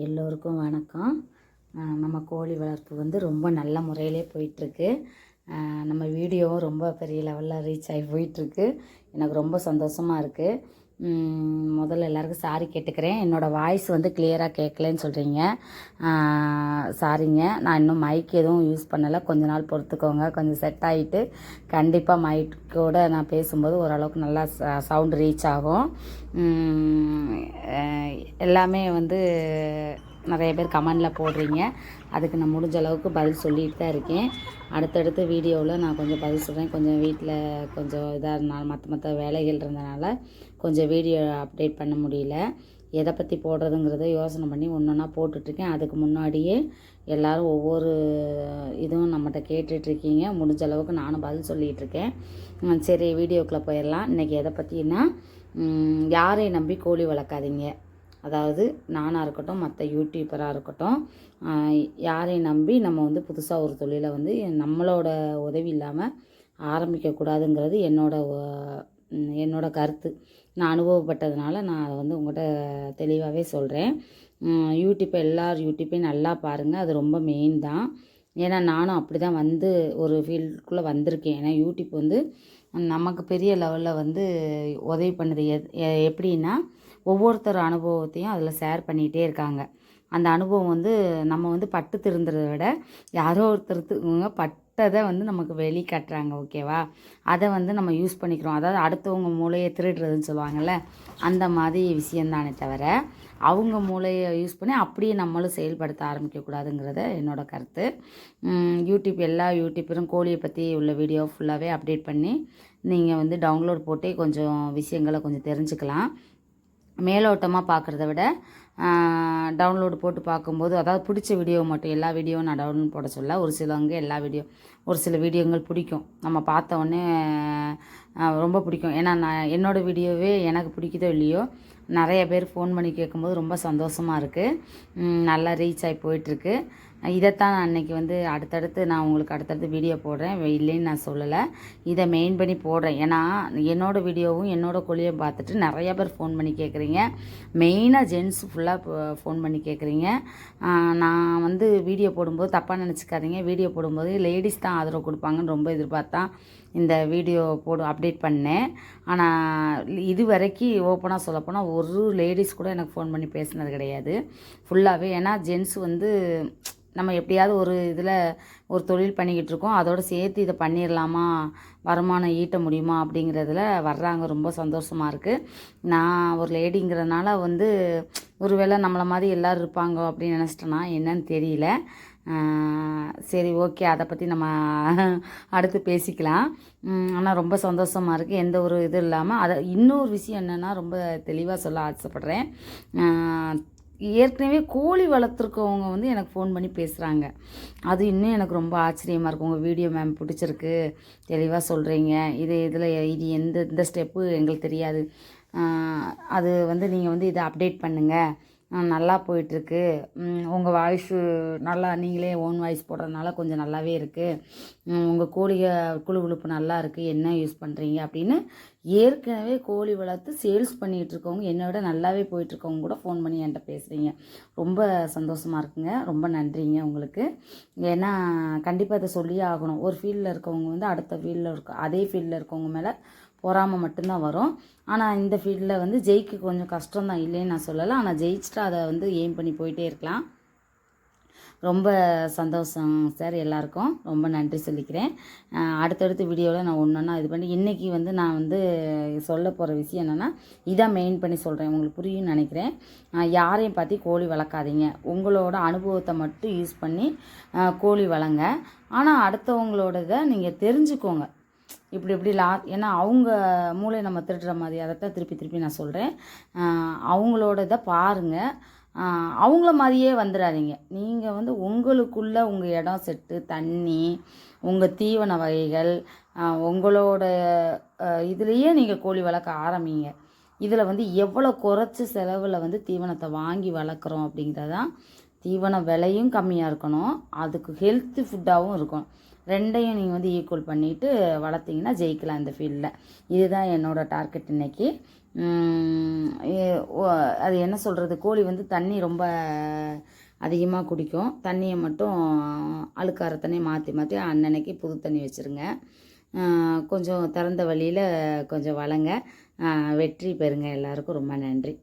எல்லோருக்கும் வணக்கம். நம்ம கோழி வளர்ப்பு வந்து ரொம்ப நல்ல முறையிலே போயிட்டுருக்கு. நம்ம வீடியோவும் ரொம்ப பெரிய லெவலில் ரீச் ஆகி போயிட்டுருக்கு. எனக்கு ரொம்ப சந்தோஷமாக இருக்குது. முதல்ல எல்லாருக்கும் சாரி கேட்டுக்கிறேன். என்னோடய வாய்ஸ் வந்து கிளியராக கேட்கலன்னு சொல்கிறீங்க. சாரிங்க. நான் இன்னும் மைக் எதுவும் யூஸ் பண்ணலை. கொஞ்ச நாள் பொறுத்துக்கோங்க. கொஞ்சம் செட் ஆகிட்டு கண்டிப்பாக மைக்கோடு நான் பேசும்போது ஓரளவுக்கு நல்லா சவுண்டு ரீச் ஆகும். எல்லாமே வந்து நிறைய பேர் கமெண்டில் போடுறீங்க. அதுக்கு நான் முடிஞ்ச அளவுக்கு பதில் சொல்லிட்டு தான் இருக்கேன். அடுத்தடுத்த வீடியோவில் நான் கொஞ்சம் பதில் சொல்கிறேன். கொஞ்சம் வீட்டில் கொஞ்சம் இதாக இருந்தாலும் மற்ற வேலைகள் இருந்தனால கொஞ்சம் வீடியோ அப்டேட் பண்ண முடியல. எதை பற்றி போடுறதுங்கிறத யோசனை பண்ணி ஒன்று ஒன்றா போட்டுட்ருக்கேன். அதுக்கு முன்னாடியே எல்லோரும் ஒவ்வொரு இதுவும் நம்மகிட்ட கேட்டுட்ருக்கீங்க. முடிஞ்ச அளவுக்கு நானும் பதில் சொல்லிகிட்ருக்கேன். சரி, வீடியோக்குள்ளே போயிடலாம். இன்றைக்கி எதை பற்றினா, யாரையும் நம்பி கோழி வளர்க்காதீங்க. அதாவது நானாக இருக்கட்டும், மற்ற யூடியூபராக இருக்கட்டும், யாரையும் நம்பி நம்ம வந்து புதுசாக ஒரு தொழிலை வந்து நம்மளோட உதவி இல்லாமல் ஆரம்பிக்கக்கூடாதுங்கிறது என்னோட கருத்து. நான் அனுபவப்பட்டதுனால நான் அதை வந்து உங்கள்கிட்ட தெளிவாகவே சொல்கிறேன். எல்லார் யூடியூப்பையும் நல்லா பாருங்கள். அது ரொம்ப மெயின் தான். ஏன்னா நானும் அப்படி தான் வந்து ஒரு ஃபீல்டுக்குள்ளே வந்திருக்கேன். ஏன்னா யூடியூப் வந்து நமக்கு பெரிய லெவலில் வந்து உதவி பண்ணுது. எப்படின்னா, ஒவ்வொருத்தர் அனுபவத்தையும் அதில் ஷேர் பண்ணிகிட்டே இருக்காங்க. அந்த அனுபவம் வந்து நம்ம வந்து பட்டு திருந்துறதை விட யாரோ ஒருத்தருங்க பட்டதை வந்து நமக்கு வெளிக்காட்டுறாங்க. ஓகேவா? அதை வந்து நம்ம யூஸ் பண்ணிக்கிறோம். அதாவது அடுத்தவங்க மூளையை திருடுறதுன்னு சொல்லுவாங்கள்ல, அந்த மாதிரி விஷயந்தானே தவிர அவங்க மூளையை யூஸ் பண்ணி அப்படியே நம்மளும் செயல்படுத்த ஆரம்பிக்கக்கூடாதுங்கிறத என்னோடய கருத்து. எல்லா யூடியூப்பரும் கோழியை பற்றி உள்ள வீடியோ ஃபுல்லாகவே அப்டேட் பண்ணி நீங்கள் வந்து டவுன்லோட் போட்டே கொஞ்சம் விஷயங்களை கொஞ்சம் தெரிஞ்சுக்கலாம். மேலோட்டமாக பார்க்குறத விட டவுன்லோடு போட்டு பார்க்கும்போது, அதாவது பிடிச்ச வீடியோ மட்டும், எல்லா வீடியோவும் நான் டவுன்லோட் போட சொல்ல. ஒரு சில வீடியோங்கள் பிடிக்கும். நம்ம பார்த்த உடனே ரொம்ப பிடிக்கும். ஏன்னா என்னோடய வீடியோவே எனக்கு பிடிக்குதோ இல்லையோ, நிறைய பேர் ஃபோன் பண்ணி கேட்கும்போது ரொம்ப சந்தோஷமாக இருக்குது. நல்லா ரீச் ஆகி போயிட்டுருக்கு. இதைத்தான் நான் அன்றைக்கி வந்து நான் உங்களுக்கு அடுத்தடுத்து வீடியோ போடுறேன். இல்லைன்னு நான் சொல்லலை. இதை மெயின் பண்ணி போடுறேன். ஏன்னா என்னோடய வீடியோவும் என்னோடய கோழியை பார்த்துட்டு நிறைய பேர் ஃபோன் பண்ணி கேட்குறீங்க. மெயினாக ஜென்ஸ் ஃபுல்லாக ஃபோன் பண்ணி கேட்குறீங்க. நான் வந்து வீடியோ போடும்போது தப்பாக நினச்சிக்காதீங்க. வீடியோ போடும்போது லேடிஸ் தான் ஆதரவு கொடுப்பாங்கன்னு ரொம்ப எதிர்பார்த்தா இந்த வீடியோ அப்டேட் பண்ணேன். ஆனால் இது வரைக்கும் ஓப்பனாக சொல்லப்போனால் ஒரு லேடிஸ் கூட எனக்கு ஃபோன் பண்ணி பேசுனது கிடையாது. ஃபுல்லாகவே ஏன்னா ஜென்ஸ் வந்து நம்ம எப்படியாவது ஒரு இதில் ஒரு தொழில் பண்ணிக்கிட்டு இருக்கோம், அதோடு சேர்த்து இதை பண்ணிடலாமா, வருமானம் ஈட்ட முடியுமா அப்படிங்கிறதுல வர்றாங்க. ரொம்ப சந்தோஷமாக இருக்குது. நான் ஒரு லேடிங்கிறதுனால வந்து ஒரு வேளை நம்மளை மாதிரி எல்லோரும் இருப்பாங்க அப்படின்னு நினச்சிட்டேன்னா என்னன்னு தெரியல. சரி, ஓகே, அதை பற்றி நம்ம அடுத்து பேசிக்கலாம். ஆனால் ரொம்ப சந்தோஷமாக இருக்குது. எந்த ஒரு இது இல்லாமல் இன்னொரு விஷயம் என்னென்னா, ரொம்ப தெளிவாக சொல்ல ஆசைப்பட்றேன். ஏற்கனவே கோழி வளர்த்துருக்கவங்க வந்து எனக்கு ஃபோன் பண்ணி பேசுகிறாங்க. அது இன்னும் எனக்கு ரொம்ப ஆச்சரியமாக இருக்கும். உங்கள் வீடியோ மேம் பிடிச்சிருக்கு, தெளிவாக சொல்கிறீங்க, இது இந்த ஸ்டெப்பு எங்களுக்கு தெரியாது, அது வந்து நீங்கள் வந்து இதை அப்டேட் பண்ணுங்கள், நல்லா போயிட்டுருக்கு, உங்கள் வாய்ஸு நல்லா நீங்களே ஓன் வாய்ஸ் போடுறதுனால கொஞ்சம் நல்லாவே இருக்குது, உங்கள் குழு குழுப்பு நல்லா இருக்குது, என்ன யூஸ் பண்ணுறீங்க அப்படின்னு ஏற்கனவே கோழி வளர்த்து சேல்ஸ் பண்ணிகிட்டு இருக்கவங்க, என்னை விட நல்லாவே போயிட்டுருக்கவங்க கூட ஃபோன் பண்ணி என்கிட்ட பேசுகிறீங்க. ரொம்ப சந்தோஷமாக இருக்குங்க. ரொம்ப நன்றிங்க உங்களுக்கு. ஏன்னா கண்டிப்பாக இதை சொல்லியே ஆகணும். ஒரு ஃபீல்டில் இருக்கவங்க வந்து அடுத்த அதே ஃபீல்டில் இருக்கவங்க மேலே பொறாமல் மட்டும்தான் வரும். ஆனால் இந்த ஃபீல்டில் வந்து ஜெயிக்க கொஞ்சம் கஷ்டம்தான், இல்லைன்னு நான் சொல்லலை. ஆனால் ஜெயிச்சுட்டு அதை வந்து எய்ம் பண்ணி போயிட்டே இருக்கலாம். ரொம்ப சந்தோஷம் சார். எல்லாருக்கும் ரொம்ப நன்றி சொல்லிக்கிறேன். அடுத்தடுத்த வீடியோவில் நான் ஒன்றா இது பண்ணி இன்றைக்கி வந்து நான் வந்து சொல்ல போகிற விஷயம் என்னென்னா, இதான் மெயின் பண்ணி சொல்கிறேன். உங்களுக்கு புரியும்னு நினைக்கிறேன். யாரையும் பற்றி கோழி வளர்க்காதீங்க. உங்களோட அனுபவத்தை மட்டும் யூஸ் பண்ணி கோழி வளங்க. ஆனால் அடுத்தவங்களோடதை நீங்கள் தெரிஞ்சுக்கோங்க. இப்படி ஏன்னா அவங்க மூளை நம்ம திருடுற மாதிரி, அதைத்தான் திருப்பி நான் சொல்கிறேன். அவங்களோட இதை பாருங்கள். அவங்கள மாதிரியே வந்துடாதீங்க. நீங்கள் வந்து உங்களுக்குள்ளே உங்கள் இடம் செட்டு, தண்ணி, உங்கள் தீவன வகைகள், உங்களோட இதுலேயே நீங்கள் கோழி வளர்க்க ஆரம்பிங்க. இதில் வந்து எவ்வளோ குறைச்சி செலவில் வந்து தீவனத்தை வாங்கி வளர்க்குறோம் அப்படிங்கிறதான். தீவன விலையும் கம்மியாக இருக்கணும், அதுக்கு ஹெல்த்தி ஃபுட்டாகவும் இருக்கும். ரெண்டையும் நீங்கள் வந்து ஈக்குவல் பண்ணிவிட்டு வளர்த்திங்கன்னா ஜெயிக்கலாம் இந்த ஃபீல்டில். இதுதான் என்னோடய டார்கெட் இன்றைக்கி. அது என்ன சொல்கிறது, கோழி வந்து தண்ணி ரொம்ப அதிகமாக குடிக்கும். தண்ணியை மட்டும் அழுக்கார தண்ணியை மாற்றி மாற்றி அன்னன்னைக்கு புது தண்ணி வச்சுருங்க. கொஞ்சம் திறந்த வழியில் கொஞ்சம் வளங்க. வெற்றி பெறுங்க. எல்லாருக்கும் ரொம்ப நன்றி.